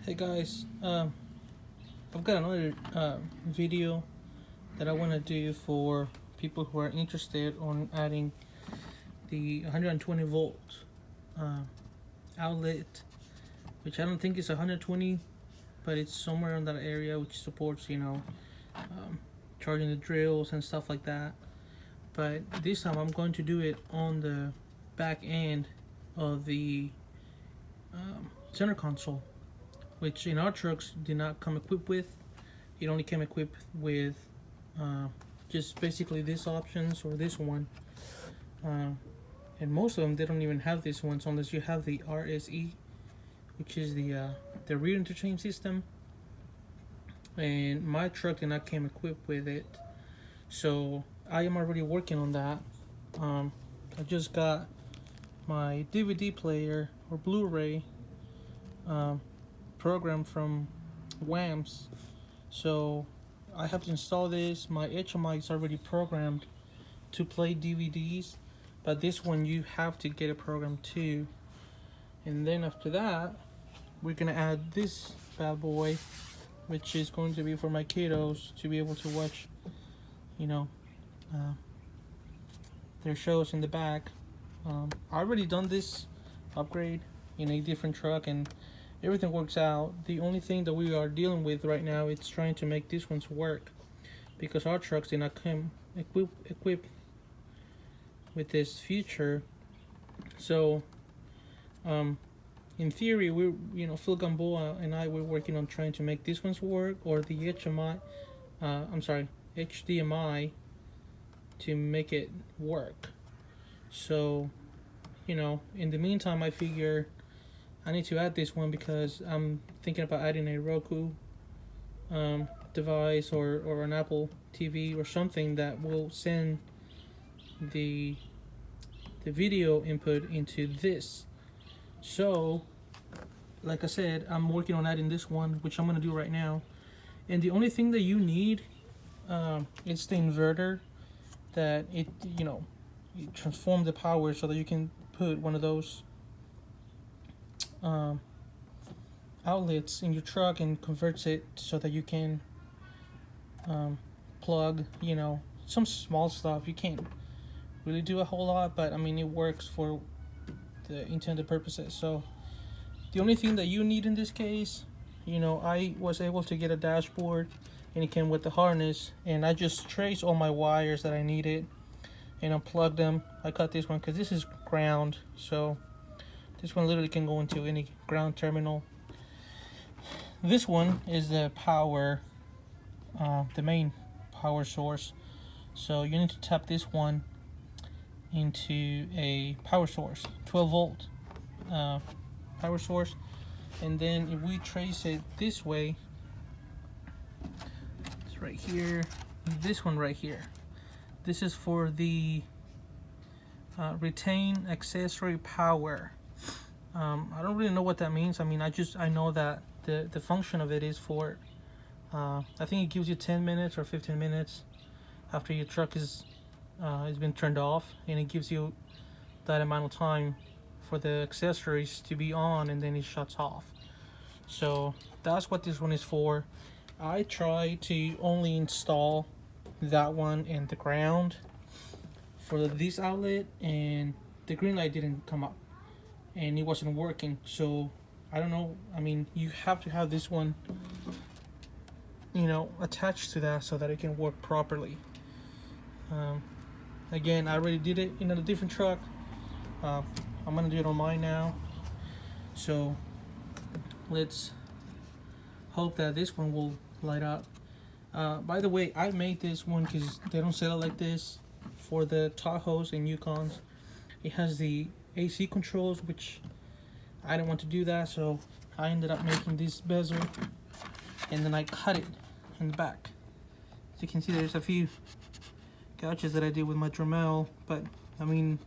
Hey guys, I've got another video that I want to do for people who are interested on adding the 120 volt uh, outlet, which I don't think is 120, but it's somewhere in that area which supports, charging the drills and stuff like that. But this time I'm going to do it on the back end of the center console, which in our trucks did not come equipped with. It only came equipped with just basically these options or this one. And most of them, they don't even have this one, so unless you have the RSE, which is the rear interchange system. And my truck did not came equipped with it, so I am already working on that. I just got my DVD player or Blu-ray program from WAMS, so I have to install this. My HMI is already programmed to play DVDs, but this one you have to get a program too. And then after that, we're gonna add this bad boy, which is going to be for my kiddos to be able to watch, their shows in the back. I already done this upgrade in a different truck and everything works out. The only thing that we are dealing with right now is trying to make these ones work, because our trucks did not come equipped with this feature. So in theory, Phil Gamboa and I were working on trying to make these ones work, or the HDMI to make it work. So in the meantime, I figure I need to add this one because I'm thinking about adding a Roku device or an Apple TV or something that will send the video input into this. So like I said, I'm working on adding this one, which I'm gonna do right now. And the only thing that you need is the inverter, that it transform the power so that you can put one of those outlets in your truck and converts it so that you can plug some small stuff. You can't really do a whole lot, but I mean it works for the intended purposes. So the only thing that you need in this case, I was able to get a dashboard and it came with the harness, and I just traced all my wires that I needed and unplugged them. I cut this one because this is ground, so this one literally can go into any ground terminal. This one is the power, the main power source. So you need to tap this one into a power source, 12 volt power source. And then if we trace it this way, it's right here, this one right here. This is for the retain accessory power. I don't really know what that means. I mean, I know that the function of it is for I think it gives you 10 minutes or 15 minutes after your truck has been turned off, and it gives you that amount of time for the accessories to be on, and then it shuts off. So that's what this one is for. I tried to only install that one and the ground for this outlet, and the green light didn't come up and it wasn't working. So I don't know, I mean, you have to have this one attached to that so that it can work properly. Again, I already did it in a different truck. I'm gonna do it on mine now, so let's hope that this one will light up. By the way, I made this one because they don't sell it like this for the Tahoes and Yukons. It has the AC controls, which I didn't want to do that, so I ended up making this bezel, and then I cut it in the back. As you can see, there's a few gouges that I did with my Dremel, but I mean,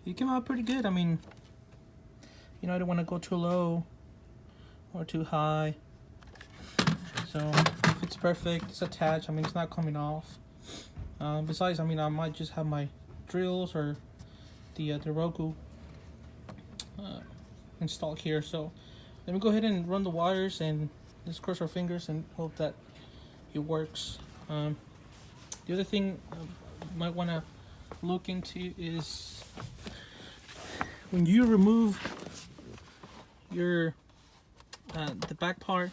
it came out pretty good. I mean, I don't want to go too low or too high, so it's perfect. It's attached. I mean, it's not coming off. Besides, I mean, I might just have my drills or the Roku installed here, so let me go ahead and run the wires and let's cross our fingers and hope that it works. The other thing you might want to look into is when you remove your the back part,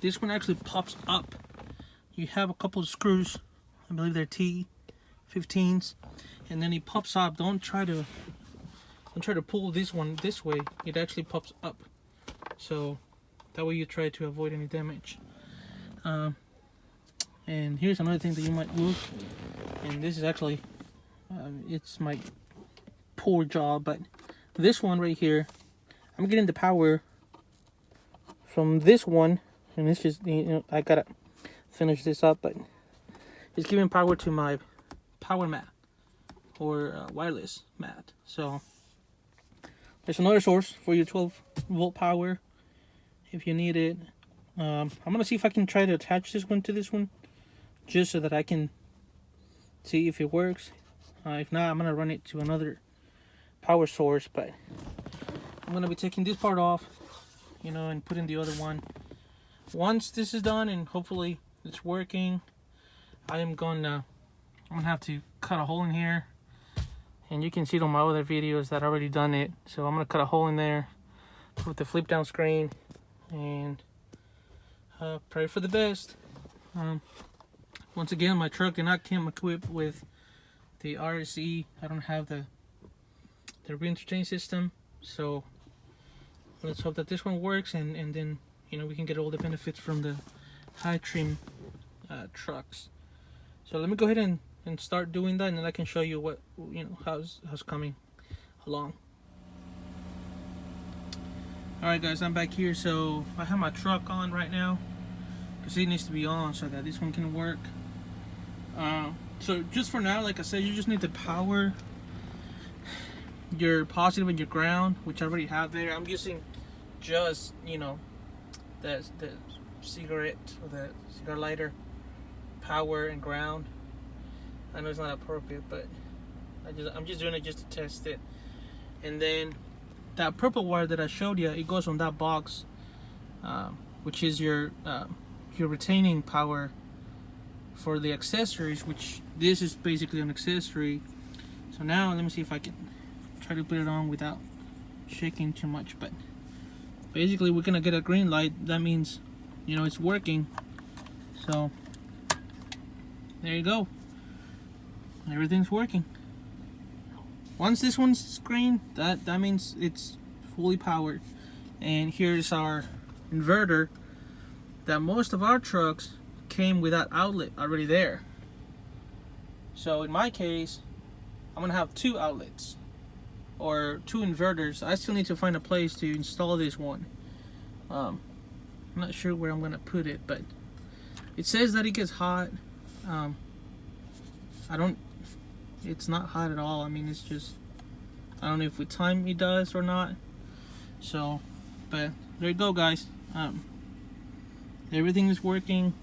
this one actually pops up. You have a couple of screws, I believe they're T15s, and then it pops up. Don't try to pull this one this way. It actually pops up, so that way you try to avoid any damage. And here's another thing that you might look, and this is actually it's my poor job, but this one right here, I'm getting the power from this one, and it's just, you know, I gotta finish this up, but it's giving power to my power mat or wireless mat. So there's another source for your 12-volt power if you need it. I'm gonna see if I can try to attach this one to this one, just so that I can see if it works. If not, I'm gonna run it to another power source, but I'm gonna be taking this part off, you know, and putting the other one. Once this is done and hopefully it's working, I'm gonna have to cut a hole in here, and you can see it on my other videos that I already done it. So I'm gonna cut a hole in there with the flip down screen and pray for the best. Once again, my truck did not come equipped with the RSE. I don't have the reinterchange system, so let's hope that this one works, and then, you know, we can get all the benefits from the high trim trucks. So let me go ahead and start doing that, and then I can show you what, you know, how's coming along. Alright guys, I'm back here. So I have my truck on right now because it needs to be on so that this one can work. So just for now, like I said, you just need to power your positive and your ground, which I already have there. I'm using just, you know, the cigarette or the cigar lighter power and ground. I know it's not appropriate, but I'm just doing it just to test it. And then that purple wire that I showed you, it goes on that box, which is your retaining power for the accessories, which this is basically an accessory. So now let me see if I can try to put it on without shaking too much. But basically we're gonna get a green light. That means, you know, it's working. So there you go, everything's working. Once this one's green, that means it's fully powered. And here's our inverter that most of our trucks came with that outlet already there. So in my case, I'm gonna have 2 outlets or 2 inverters. I still need to find a place to install this one. I'm not sure where I'm gonna put it, but it says that it gets hot. It's not hot at all. I mean, it's just, I don't know if with time it does or not. So, but there you go guys. Everything is working.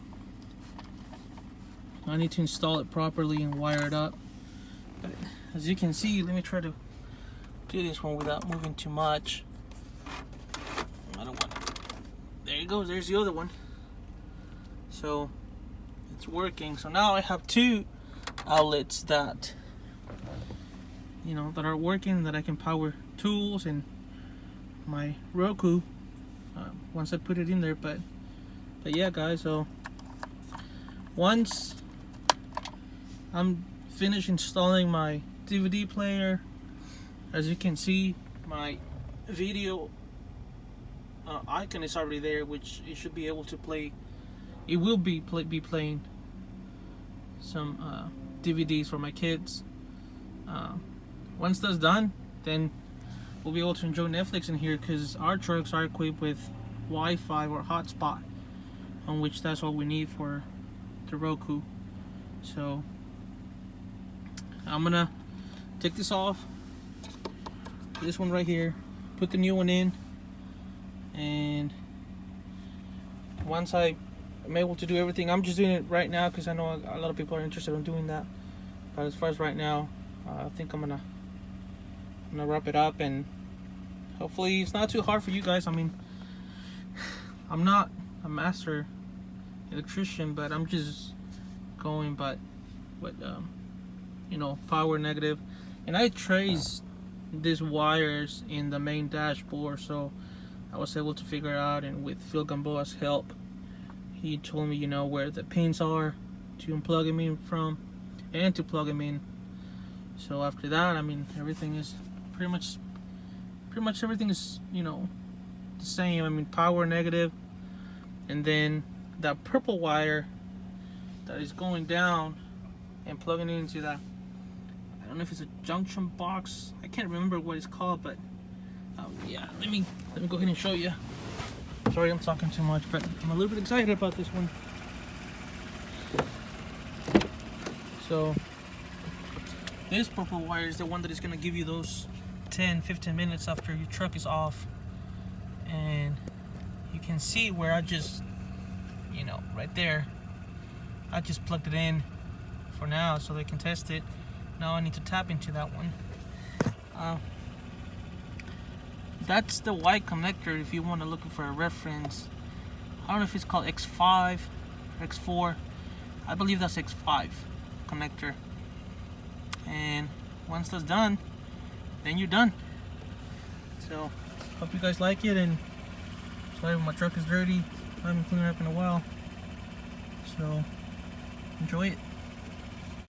I need to install it properly and wire it up. But as you can see, let me try to do this one without moving too much. I don't want to. There you go, there's the other one. So it's working. So now I have 2 outlets that, you know, that are working, that I can power tools and my Roku once I put it in there. But yeah guys, so once I'm finished installing my DVD player, as you can see, my video icon is already there, which it should be able to play. It will be playing some DVDs for my kids. Once that's done, then we'll be able to enjoy Netflix in here, because our trucks are equipped with Wi-Fi or hotspot, on which that's all we need for the Roku. So I'm gonna take this off, this one right here, put the new one in, and once I'm able to do everything, I'm just doing it right now because I know a lot of people are interested in doing that. But as far as right now, I think I'm gonna wrap it up, and hopefully it's not too hard for you guys. I mean, I'm not a master electrician, but I'm just going by what power negative, and I traced these wires in the main dashboard, so I was able to figure out. And with Phil Gamboa's help, he told me where the pins are to unplug them in from and to plug them in. So after that, I mean, everything is pretty much everything is the same. I mean, power negative, and then that purple wire that is going down and plugging into that, I don't know if it's a junction box, I can't remember what it's called, but yeah, let me go ahead and show you. Sorry, I'm talking too much, but I'm a little bit excited about this one. So this purple wire is the one that is going to give you those 10-15 minutes after your truck is off. And you can see where I just right there, I just plugged it in for now so they can test it. Now I need to tap into that one. That's the white connector if you want to look for a reference. I don't know if it's called X5, X4. I believe that's X5 connector. And once that's done, then you're done. So hope you guys like it, and sorry my truck is dirty. I haven't cleaned it up in a while. So enjoy it.